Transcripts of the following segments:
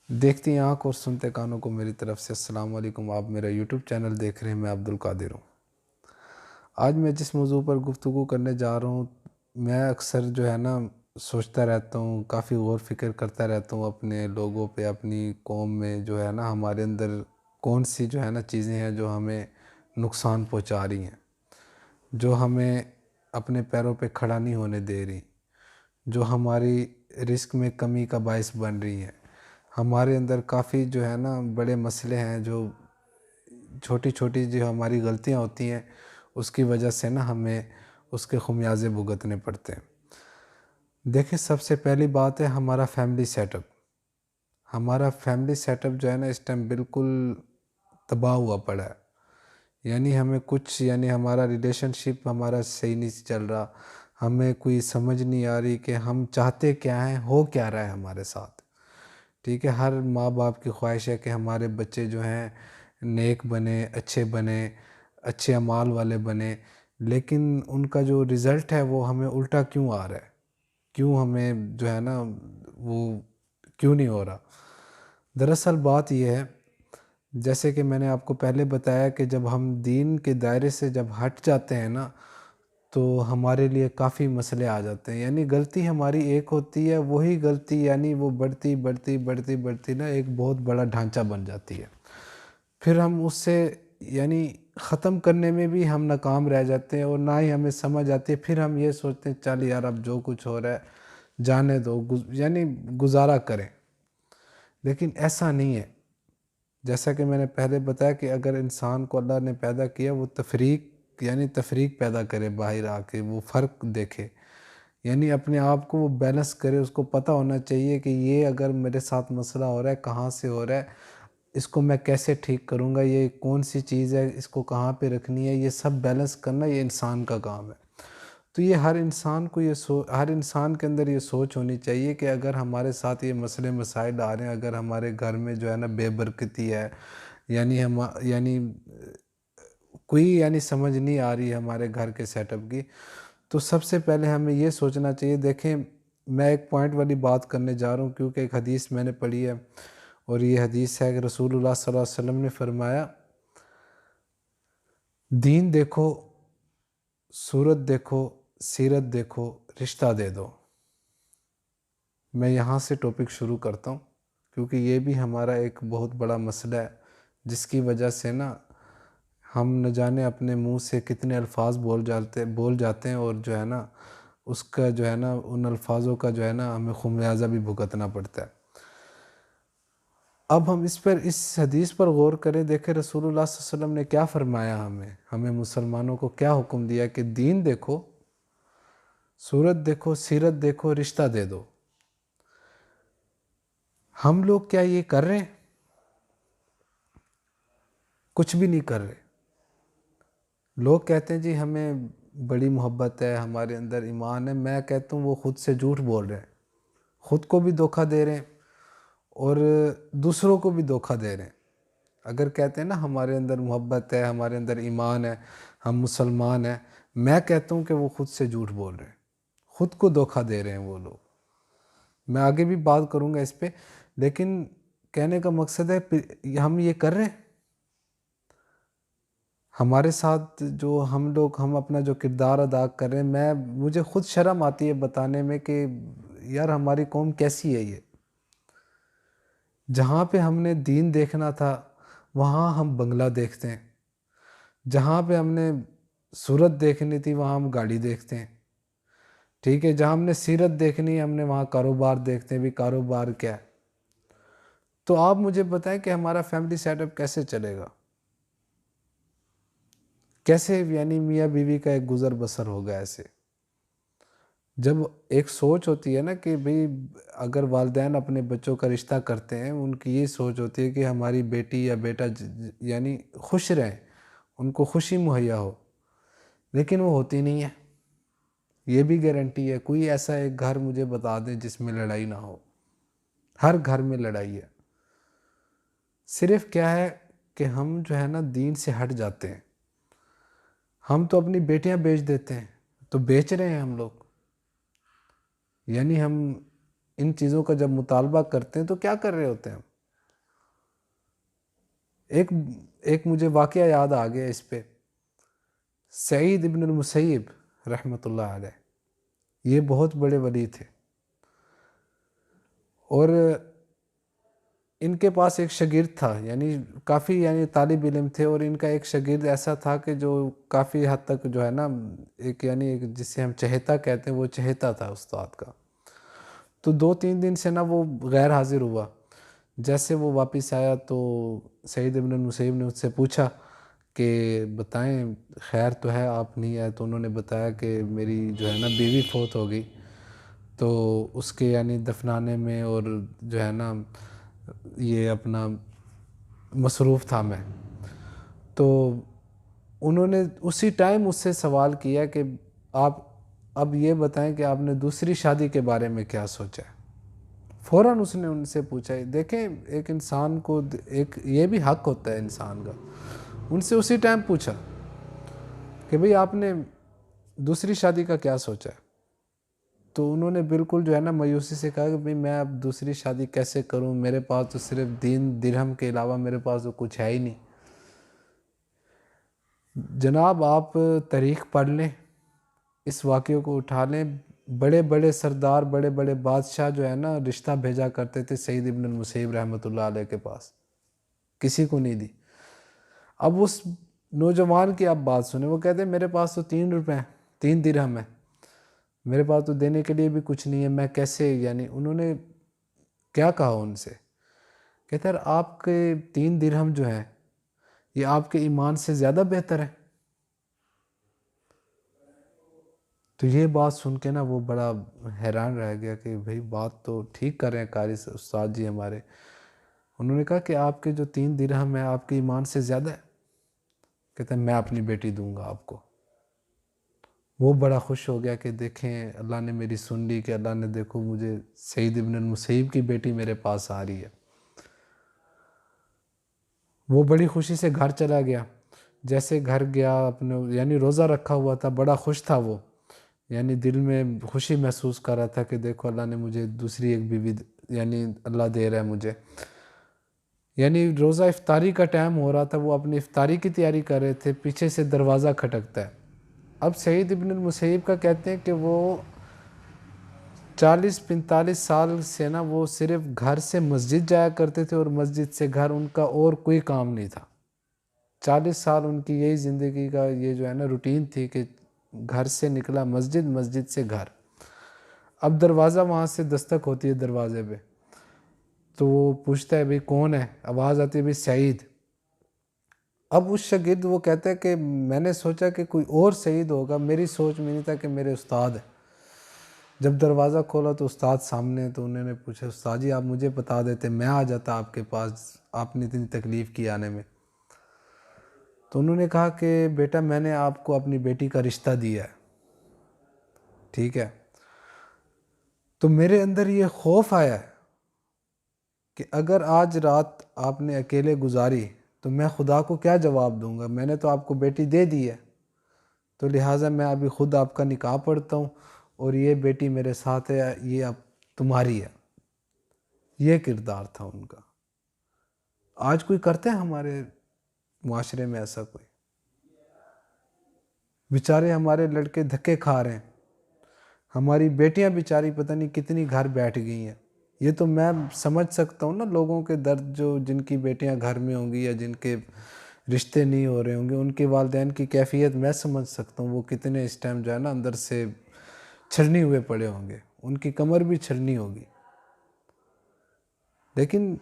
دیکھتی آنکھ اور سنتے کانوں کو میری طرف سے السلام علیکم۔ آپ میرا یوٹیوب چینل دیکھ رہے ہیں، میں عبدالقادر ہوں۔ آج میں جس موضوع پر گفتگو کرنے جا رہا ہوں، میں اکثر سوچتا رہتا ہوں، کافی غور فکر کرتا رہتا ہوں اپنے لوگوں پہ، اپنی قوم میں ہمارے اندر کون سی چیزیں ہیں جو ہمیں نقصان پہنچا رہی ہیں، جو ہمیں اپنے پیروں پہ کھڑا نہیں ہونے دے رہی، جو ہماری رزق میں کمی کا باعث بن رہی ہیں۔ ہمارے اندر کافی بڑے مسئلے ہیں، جو چھوٹی چھوٹی جو ہماری غلطیاں ہوتی ہیں اس کی وجہ سے ہمیں اس کے خمیازے بھگتنے پڑتے ہیں۔ دیکھیں، سب سے پہلی بات ہے ہمارا فیملی سیٹ اپ۔ ہمارا فیملی سیٹ اپ اس ٹائم بالکل تباہ ہوا پڑا ہے۔ ہمیں کچھ ہمارا ریلیشن شپ ہمارا صحیح نہیں چل رہا، ہمیں کوئی سمجھ نہیں آ رہی کہ ہم چاہتے کیا ہیں، ہو کیا رہا ہے ہمارے ساتھ۔ ٹھیک ہے، ہر ماں باپ کی خواہش ہے کہ ہمارے بچے نیک بنے، اچھے اعمال والے بنے، لیکن ان کا جو رزلٹ ہے وہ ہمیں الٹا کیوں آ رہا ہے؟ کیوں ہمیں وہ کیوں نہیں ہو رہا؟ دراصل بات یہ ہے، جیسے کہ میں نے آپ کو پہلے بتایا کہ جب ہم دین کے دائرے سے جب ہٹ جاتے ہیں تو ہمارے لیے کافی مسئلے آ جاتے ہیں۔ غلطی ہماری ایک ہوتی ہے، وہی غلطی وہ بڑھتی بڑھتی بڑھتی بڑھتی ایک بہت بڑا ڈھانچہ بن جاتی ہے۔ پھر ہم اس سے ختم کرنے میں بھی ہم ناکام رہ جاتے ہیں، اور نہ ہی ہمیں سمجھ آتی ہے۔ پھر ہم یہ سوچتے ہیں چل یار اب جو کچھ ہو رہا ہے جانے دو، گزارا کریں۔ لیکن ایسا نہیں ہے۔ جیسا کہ میں نے پہلے بتایا کہ اگر انسان کو اللہ نے پیدا کیا، وہ تفریق پیدا کرے، باہر آ کے وہ فرق دیکھے، اپنے آپ کو وہ بیلنس کرے۔ اس کو پتہ ہونا چاہیے کہ یہ اگر میرے ساتھ مسئلہ ہو رہا ہے، کہاں سے ہو رہا ہے، اس کو میں کیسے ٹھیک کروں گا، یہ کون سی چیز ہے، اس کو کہاں پہ رکھنی ہے، یہ سب بیلنس کرنا یہ انسان کا کام ہے۔ تو یہ ہر انسان کے اندر یہ سوچ ہونی چاہیے کہ اگر ہمارے ساتھ یہ مسئلے مسائل آ رہے ہیں، اگر ہمارے گھر میں بے برکتی ہے، کوئی سمجھ نہیں آ رہی ہے ہمارے گھر کے سیٹ اپ کی، تو سب سے پہلے ہمیں یہ سوچنا چاہیے۔ دیکھیں، میں ایک پوائنٹ والی بات کرنے جا رہا ہوں، کیونکہ ایک حدیث میں نے پڑھی ہے، اور یہ حدیث ہے کہ رسول اللہ صلی اللہ علیہ وسلم نے فرمایا، دین دیکھو، صورت دیکھو، سیرت دیکھو، رشتہ دے دو۔ میں یہاں سے ٹاپک شروع کرتا ہوں، کیونکہ یہ بھی ہمارا ایک بہت بڑا مسئلہ ہے، جس کی وجہ سے ہم نہ جانے اپنے منہ سے کتنے الفاظ بول جاتے ہیں، اور اس کا ان الفاظوں کا ہمیں خمیازہ بھی بھگتنا پڑتا ہے۔ اب ہم اس حدیث پر غور کریں۔ دیکھیں رسول اللہ صلی اللہ علیہ وسلم نے کیا فرمایا، ہمیں مسلمانوں کو کیا حکم دیا کہ دین دیکھو، صورت دیکھو، سیرت دیکھو، رشتہ دے دو۔ ہم لوگ کیا یہ کر رہے ہیں؟ کچھ بھی نہیں کر رہے۔ لوگ کہتے ہیں جی ہمیں بڑی محبت ہے، ہمارے اندر ایمان ہے۔ میں کہتا ہوں وہ خود سے جھوٹ بول رہے ہیں، خود کو بھی دھوکہ دے رہے ہیں اور دوسروں کو بھی دھوکہ دے رہے ہیں۔ اگر کہتے ہیں ہمارے اندر محبت ہے، ہمارے اندر ایمان ہے، ہم مسلمان ہیں، میں کہتا ہوں کہ وہ خود سے جھوٹ بول رہے ہیں، خود کو دھوکہ دے رہے ہیں وہ لوگ۔ میں آگے بھی بات کروں گا اس پہ، لیکن کہنے کا مقصد ہے ہم یہ کر رہے ہیں۔ ہمارے ساتھ جو ہم اپنا جو کردار ادا کر رہے ہیں، مجھے خود شرم آتی ہے بتانے میں کہ یار ہماری قوم کیسی ہے۔ یہ جہاں پہ ہم نے دین دیکھنا تھا وہاں ہم بنگلہ دیکھتے ہیں، جہاں پہ ہم نے صورت دیکھنی تھی وہاں ہم گاڑی دیکھتے ہیں، ٹھیک ہے، جہاں ہم نے سیرت دیکھنی ہے ہم نے وہاں کاروبار دیکھتے ہیں۔ بھی کاروبار کیا ہے؟ تو آپ مجھے بتائیں کہ ہمارا فیملی سیٹ اپ کیسے چلے گا؟ کیسے میاں بیوی کا ایک گزر بسر ہوگا ایسے؟ جب ایک سوچ ہوتی ہے کہ بھئی اگر والدین اپنے بچوں کا رشتہ کرتے ہیں، ان کی یہ سوچ ہوتی ہے کہ ہماری بیٹی یا بیٹا خوش رہیں، ان کو خوشی مہیا ہو، لیکن وہ ہوتی نہیں ہے۔ یہ بھی گارنٹی ہے، کوئی ایسا ایک گھر مجھے بتا دیں جس میں لڑائی نہ ہو۔ ہر گھر میں لڑائی ہے۔ صرف کیا ہے کہ ہم دین سے ہٹ جاتے ہیں۔ ہم تو اپنی بیٹیاں بیچ دیتے ہیں، تو بیچ رہے ہیں ہم لوگ۔ ہم ان چیزوں کا جب مطالبہ کرتے ہیں تو کیا کر رہے ہوتے ہیں ہم؟ ایک مجھے واقعہ یاد آ گیا اس پہ. سعید ابن المسیب رحمۃ اللہ علیہ، یہ بہت بڑے ولی تھے، اور ان کے پاس ایک شاگرد تھا، یعنی کافی طالب علم تھے، اور ان کا ایک شاگرد ایسا تھا کہ جو کافی حد تک جو ہے نا ایک جسے ہم چہیتا کہتے ہیں، وہ چہیتا تھا استاد کا. تو 2-3 دن سے نا وہ غیر حاضر ہوا. جیسے وہ واپس آیا تو سعید ابن المسیب نے اس سے پوچھا کہ بتائیں خیر تو ہے، آپ نہیں آئے. تو انہوں نے بتایا کہ میری جو ہے نا بیوی فوت ہو گئی، تو اس کے دفنانے میں اور جو ہے نا یہ اپنا مصروف تھا میں. تو انہوں نے اسی ٹائم اس سے سوال کیا کہ آپ اب یہ بتائیں کہ آپ نے دوسری شادی کے بارے میں کیا سوچا ہے. فوراً اس نے ان سے پوچھا. دیکھیں ایک انسان کو ایک یہ بھی حق ہوتا ہے انسان کا. ان سے اسی ٹائم پوچھا کہ بھئی آپ نے دوسری شادی کا کیا سوچا ہے. تو انہوں نے بالکل جو ہے نا مایوسی سے کہا کہ بھئی میں اب دوسری شادی کیسے کروں، میرے پاس تو صرف دین درہم کے علاوہ میرے پاس تو کچھ ہے ہی نہیں. جناب آپ تاریخ پڑھ لیں، اس واقعے کو اٹھا لیں. بڑے بڑے سردار، بڑے بڑے بادشاہ جو ہے نا رشتہ بھیجا کرتے تھے سعید ابن المسیب رحمۃ اللہ علیہ کے پاس، کسی کو نہیں دی. اب اس نوجوان کی آپ بات سنیں، وہ کہتے ہیں میرے پاس تو 3 روپے ہیں، 3 درہم ہیں، میرے پاس تو دینے کے لیے بھی کچھ نہیں ہے، میں کیسے انہوں نے کیا کہا ان سے. کہتے ہیں آپ کے 3 درہم جو ہیں یہ آپ کے ایمان سے زیادہ بہتر ہے. تو یہ بات سن کے نا وہ بڑا حیران رہ گیا کہ بھئی بات تو ٹھیک کر رہے ہیں قاری استاد جی ہمارے. انہوں نے کہا کہ آپ کے جو 3 درہم ہیں آپ کے ایمان سے زیادہ ہے. کہتے ہیں میں اپنی بیٹی دوں گا آپ کو. وہ بڑا خوش ہو گیا کہ دیکھیں اللہ نے میری سن لی، کہ اللہ نے دیکھو مجھے سعید ابن المسیب کی بیٹی میرے پاس آ رہی ہے. وہ بڑی خوشی سے گھر چلا گیا. جیسے گھر گیا اپنے روزہ رکھا ہوا تھا، بڑا خوش تھا وہ، دل میں خوشی محسوس کر رہا تھا کہ دیکھو اللہ نے مجھے دوسری ایک بیوی اللہ دے رہا ہے مجھے. روزہ افطاری کا ٹائم ہو رہا تھا، وہ اپنی افطاری کی تیاری کر رہے تھے. پیچھے سے دروازہ کھٹکتا ہے. اب سعید ابن المسیب کا کہتے ہیں کہ وہ 40-45 سال سے نا وہ صرف گھر سے مسجد جایا کرتے تھے، اور مسجد سے گھر، ان کا اور کوئی کام نہیں تھا. 40 سال ان کی یہی زندگی کا یہ جو ہے نا روٹین تھی کہ گھر سے نکلا مسجد، مسجد سے گھر. اب دروازہ وہاں سے دستک ہوتی ہے دروازے پہ، تو وہ پوچھتا ہے بھئی کون ہے. آواز آتی ہے بھئی سعید. اب اس شاگرد وہ کہتا ہے کہ میں نے سوچا کہ کوئی اور سعید ہوگا، میری سوچ میں نہیں تھا کہ میرے استاد ہے. جب دروازہ کھولا تو استاد سامنے. تو انہوں نے پوچھا استاد جی آپ مجھے بتا دیتے، میں آ جاتا آپ کے پاس، آپ نے اتنی تکلیف کی آنے میں. تو انہوں نے کہا کہ بیٹا میں نے آپ کو اپنی بیٹی کا رشتہ دیا ہے، ٹھیک ہے، تو میرے اندر یہ خوف آیا ہے کہ اگر آج رات آپ نے اکیلے گزاری تو میں خدا کو کیا جواب دوں گا. میں نے تو آپ کو بیٹی دے دی ہے، تو لہٰذا میں ابھی خود آپ کا نکاح پڑھتا ہوں، اور یہ بیٹی میرے ساتھ ہے، یہ اب تمہاری ہے. یہ کردار تھا ان کا. آج کوئی کرتے ہیں ہمارے معاشرے میں ایسا؟ کوئی بیچارے ہمارے لڑکے دھکے کھا رہے ہیں، ہماری بیٹیاں بیچاری پتہ نہیں کتنی گھر بیٹھ گئی ہیں. یہ تو میں سمجھ سکتا ہوں نا لوگوں کے درد، جو جن کی بیٹیاں گھر میں ہوں گی یا جن کے رشتے نہیں ہو رہے ہوں گے، ان کے والدین کی کیفیت میں سمجھ سکتا ہوں. وہ کتنے اس ٹائم جو ہے نا اندر سے چھلنی ہوئے پڑے ہوں گے، ان کی کمر بھی چھلنی ہوگی. لیکن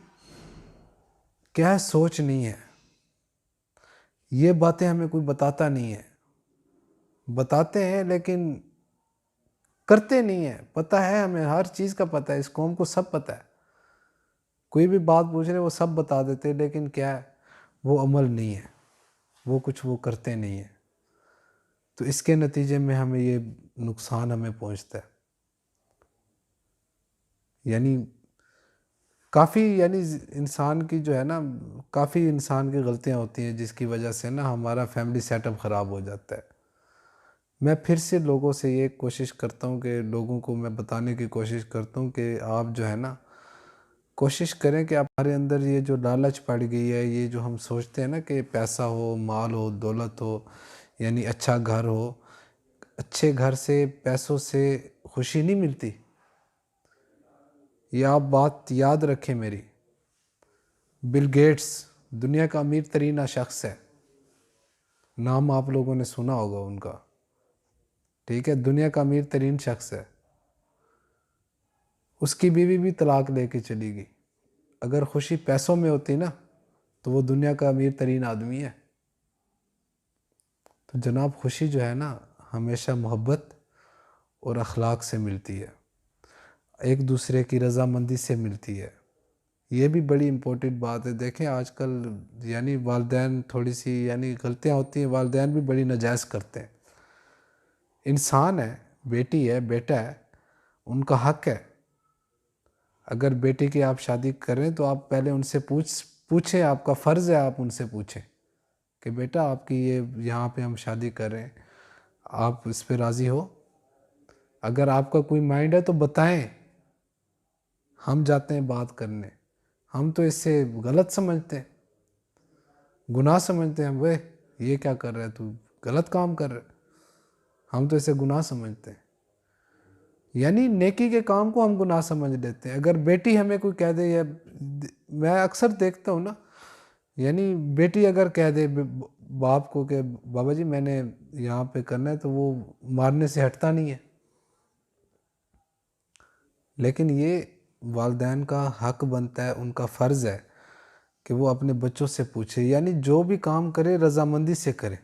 کیا سوچ نہیں ہے. یہ باتیں ہمیں کوئی بتاتا نہیں ہے. بتاتے ہیں لیکن کرتے نہیں ہیں. پتہ ہے ہمیں، ہر چیز کا پتہ ہے، اس قوم کو سب پتہ ہے. کوئی بھی بات پوچھ رہے وہ سب بتا دیتے، لیکن کیا ہے وہ عمل نہیں ہے، وہ کچھ وہ کرتے نہیں ہیں. تو اس کے نتیجے میں ہمیں یہ نقصان ہمیں پہنچتا ہے. کافی انسان کی جو ہے نا، کافی انسان کی غلطیاں ہوتی ہیں جس کی وجہ سے نا ہمارا فیملی سیٹ اپ خراب ہو جاتا ہے. میں پھر سے لوگوں سے یہ کوشش کرتا ہوں کہ لوگوں کو میں بتانے کی کوشش کرتا ہوں کہ آپ جو ہے نا کوشش کریں کہ ہمارے اندر یہ جو لالچ پڑ گئی ہے، یہ جو ہم سوچتے ہیں نا کہ پیسہ ہو، مال ہو، دولت ہو، یعنی اچھا گھر ہو، اچھے گھر سے، پیسوں سے خوشی نہیں ملتی۔ یہ آپ بات یاد رکھیں میری۔ بل گیٹس دنیا کا امیر ترین شخص ہے، نام آپ لوگوں نے سنا ہوگا ان کا، ٹھیک ہے، دنیا کا امیر ترین شخص ہے۔ اس کی بیوی بھی طلاق لے کے چلی گئی۔ اگر خوشی پیسوں میں ہوتی نا تو وہ دنیا کا امیر ترین آدمی ہے۔ تو جناب خوشی جو ہے نا ہمیشہ محبت اور اخلاق سے ملتی ہے، ایک دوسرے کی رضامندی سے ملتی ہے۔ یہ بھی بڑی امپورٹنٹ بات ہے۔ دیکھیں آج کل یعنی والدین تھوڑی سی یعنی غلطیاں ہوتی ہیں، والدین بھی بڑی ناجائز کرتے ہیں۔ انسان ہے، بیٹی ہے، بیٹا ہے، ان کا حق ہے۔ اگر بیٹی کی آپ شادی کریں تو آپ پہلے ان سے پوچھیں، آپ کا فرض ہے آپ ان سے پوچھیں کہ بیٹا آپ کی یہ یہاں پہ ہم شادی کر رہے ہیں، آپ اس پہ راضی ہو؟ اگر آپ کا کوئی مائنڈ ہے تو بتائیں، ہم جاتے ہیں بات کرنے۔ ہم تو اس سے غلط سمجھتے ہیں، گناہ سمجھتے ہیں، وہ یہ کیا کر رہا ہے، تو غلط کام کر رہا ہے، ہم تو اسے گناہ سمجھتے ہیں۔ یعنی نیکی کے کام کو ہم گناہ سمجھ لیتے ہیں۔ اگر بیٹی ہمیں کوئی کہہ دے، یا میں اکثر دیکھتا ہوں نا، یعنی بیٹی اگر کہہ دے باپ کو کہ بابا جی میں نے یہاں پہ کرنا ہے، تو وہ مارنے سے ہٹتا نہیں ہے۔ لیکن یہ والدین کا حق بنتا ہے، ان کا فرض ہے کہ وہ اپنے بچوں سے پوچھے، یعنی جو بھی کام کرے رضامندی سے کرے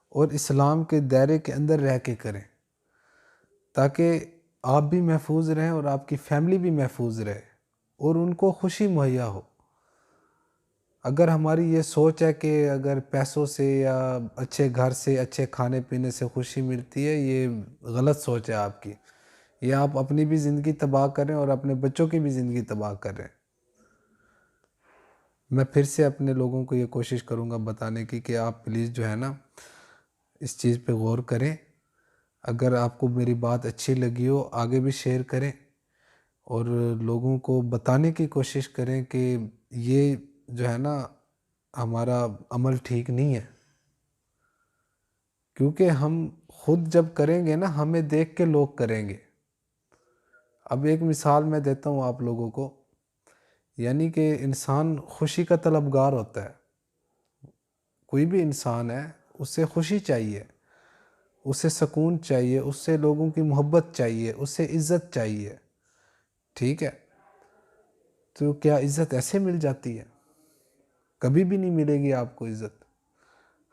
اور اسلام کے دائرے کے اندر رہ کے کریں، تاکہ آپ بھی محفوظ رہیں اور آپ کی فیملی بھی محفوظ رہے اور ان کو خوشی مہیا ہو۔ اگر ہماری یہ سوچ ہے کہ اگر پیسوں سے یا اچھے گھر سے، اچھے کھانے پینے سے خوشی ملتی ہے، یہ غلط سوچ ہے آپ کی۔ یہ آپ اپنی بھی زندگی تباہ کریں اور اپنے بچوں کی بھی زندگی تباہ کریں۔ میں پھر سے اپنے لوگوں کو یہ کوشش کروں گا بتانے کی کہ آپ پلیز جو ہے نا اس چیز پہ غور کریں۔ اگر آپ کو میری بات اچھی لگی ہو، آگے بھی شیئر کریں اور لوگوں کو بتانے کی کوشش کریں کہ یہ جو ہے نا ہمارا عمل ٹھیک نہیں ہے، کیونکہ ہم خود جب کریں گے نا ہمیں دیکھ کے لوگ کریں گے۔ اب ایک مثال میں دیتا ہوں آپ لوگوں کو، یعنی کہ انسان خوشی کا طلبگار ہوتا ہے۔ کوئی بھی انسان ہے، اسے خوشی چاہیے، اسے سکون چاہیے، اس سے لوگوں کی محبت چاہیے، اسے عزت چاہیے، ٹھیک ہے؟ تو کیا عزت ایسے مل جاتی ہے؟ کبھی بھی نہیں ملے گی آپ کو عزت۔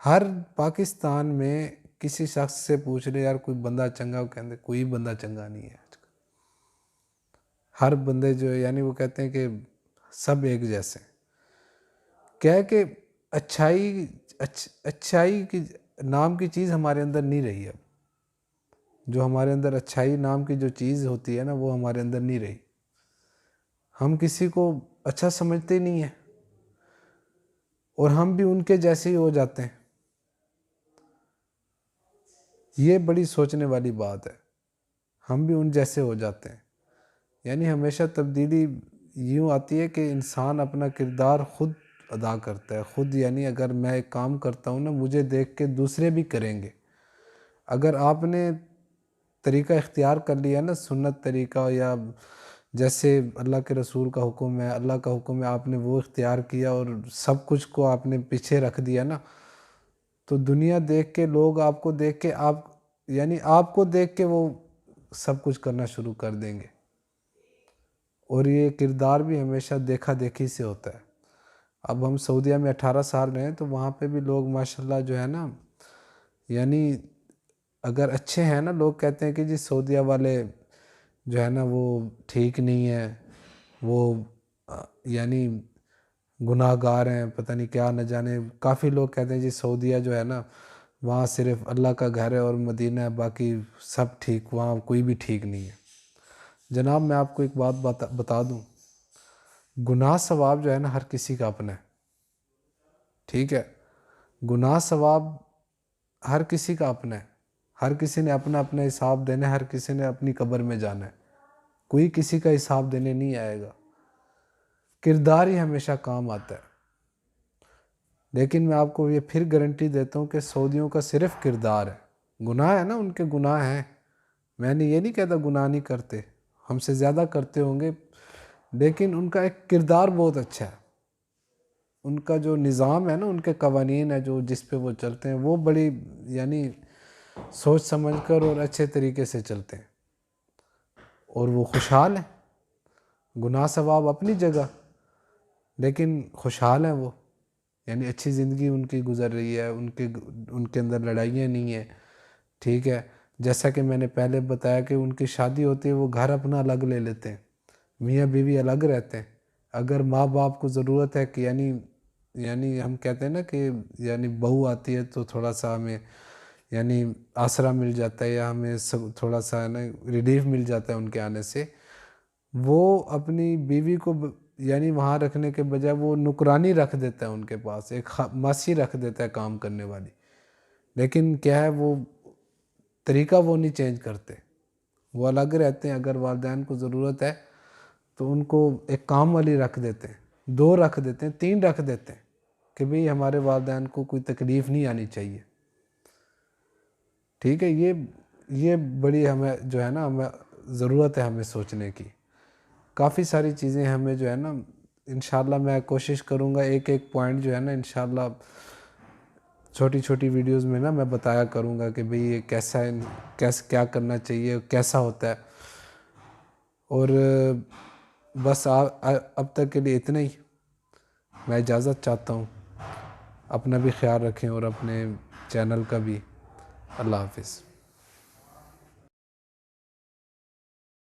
ہر پاکستان میں کسی شخص سے پوچھ لے یار کوئی بندہ چنگا، وہ کہتے کوئی بندہ چنگا نہیں ہے۔ ہر بندے جو یعنی وہ کہتے ہیں کہ سب ایک جیسے، کیا ہے کہ اچھائی کی نام کی چیز ہمارے اندر نہیں رہی اب۔ جو ہمارے اندر اچھائی نام کی جو چیز ہوتی ہے نا وہ ہمارے اندر نہیں رہی۔ ہم کسی کو اچھا سمجھتے نہیں ہیں اور ہم بھی ان کے جیسے ہی ہو جاتے ہیں۔ یہ بڑی سوچنے والی بات ہے، ہم بھی ان جیسے ہو جاتے ہیں۔ یعنی ہمیشہ تبدیلی یوں آتی ہے کہ انسان اپنا کردار خود ادا کرتا ہے، خود۔ یعنی اگر میں ایک کام کرتا ہوں نا، مجھے دیکھ کے دوسرے بھی کریں گے۔ اگر آپ نے طریقہ اختیار کر لیا نا، سنت طریقہ، یا جیسے اللہ کے رسول کا حکم ہے، اللہ کا حکم ہے، آپ نے وہ اختیار کیا اور سب کچھ کو آپ نے پیچھے رکھ دیا نا، تو دنیا دیکھ کے، لوگ آپ کو دیکھ کے، آپ کو دیکھ کے وہ سب کچھ کرنا شروع کر دیں گے۔ اور یہ کردار بھی ہمیشہ دیکھا دیکھی سے ہوتا ہے۔ اب ہم سعودیہ میں 18 سال رہے ہیں تو وہاں پہ بھی لوگ ماشاءاللہ جو ہے نا، یعنی اگر اچھے ہیں نا، لوگ کہتے ہیں کہ جی سعودیہ والے جو ہے نا وہ ٹھیک نہیں ہے، وہ یعنی گناہ گار ہیں، پتہ نہیں کیا نہ جانے۔ کافی لوگ کہتے ہیں جی سعودیہ جو ہے نا وہاں صرف اللہ کا گھر ہے اور مدینہ ہے، باقی سب ٹھیک، وہاں کوئی بھی ٹھیک نہیں ہے۔ جناب میں آپ کو ایک بات بتا دوں، گناہ ثواب جو ہے نا ہر کسی کا اپنا ہے، ٹھیک ہے؟ گناہ ثواب ہر کسی کا اپنا ہے، ہر کسی نے اپنا اپنا حساب دینا ہے، ہر کسی نے اپنی قبر میں جانا ہے، کوئی کسی کا حساب دینے نہیں آئے گا۔ کردار ہی ہمیشہ کام آتا ہے، لیکن میں آپ کو یہ پھر گارنٹی دیتا ہوں کہ سعودیوں کا صرف کردار ہے۔ گناہ ہے نا، ان کے گناہ ہیں، میں نے یہ نہیں کہتا گناہ نہیں کرتے، ہم سے زیادہ کرتے ہوں گے، لیکن ان کا ایک کردار بہت اچھا ہے۔ ان کا جو نظام ہے نا، ان کے قوانین ہے جو جس پہ وہ چلتے ہیں، وہ بڑی یعنی سوچ سمجھ کر اور اچھے طریقے سے چلتے ہیں، اور وہ خوشحال ہیں۔ گناہ ثواب اپنی جگہ، لیکن خوشحال ہیں وہ، یعنی اچھی زندگی ان کی گزر رہی ہے، ان کے اندر لڑائیاں نہیں ہیں، ٹھیک ہے۔ جیسا کہ میں نے پہلے بتایا کہ ان کی شادی ہوتی ہے، وہ گھر اپنا الگ لے لیتے ہیں، میاں بیوی الگ رہتے ہیں۔ اگر ماں باپ کو ضرورت ہے کہ یعنی ہم کہتے ہیں نا کہ یعنی بہو آتی ہے تو تھوڑا سا ہمیں یعنی آسرا مل جاتا ہے، یا ہمیں تھوڑا سا ہے نا ریلیف مل جاتا ہے ان کے آنے سے، وہ اپنی بیوی کو یعنی وہاں رکھنے کے بجائے وہ نکرانی رکھ دیتا ہے ان کے پاس، ایک ماسی رکھ دیتا ہے کام کرنے والی، لیکن کیا ہے وہ طریقہ وہ نہیں چینج کرتے، وہ الگ رہتے ہیں۔ اگر والدین کو ضرورت ہے تو ان کو ایک کام والی رکھ دیتے ہیں، 2 رکھ دیتے ہیں، 3 رکھ دیتے ہیں، کہ بھئی ہمارے والدین کو کوئی تکلیف نہیں آنی چاہیے، ٹھیک ہے۔ یہ بڑی ہمیں جو ہے نا ہمیں ضرورت ہے ہمیں سوچنے کی، کافی ساری چیزیں ہمیں جو ہے نا انشاءاللہ میں کوشش کروں گا ایک ایک پوائنٹ جو ہے نا انشاءاللہ چھوٹی چھوٹی ویڈیوز میں نا میں بتایا کروں گا کہ بھئی یہ کیسا ہے، کیا کرنا چاہیے، کیسا ہوتا ہے۔ اور بس اب تک کے لیے اتنا ہی، میں اجازت چاہتا ہوں، اپنا بھی خیال رکھیں اور اپنے چینل کا بھی۔ اللہ حافظ۔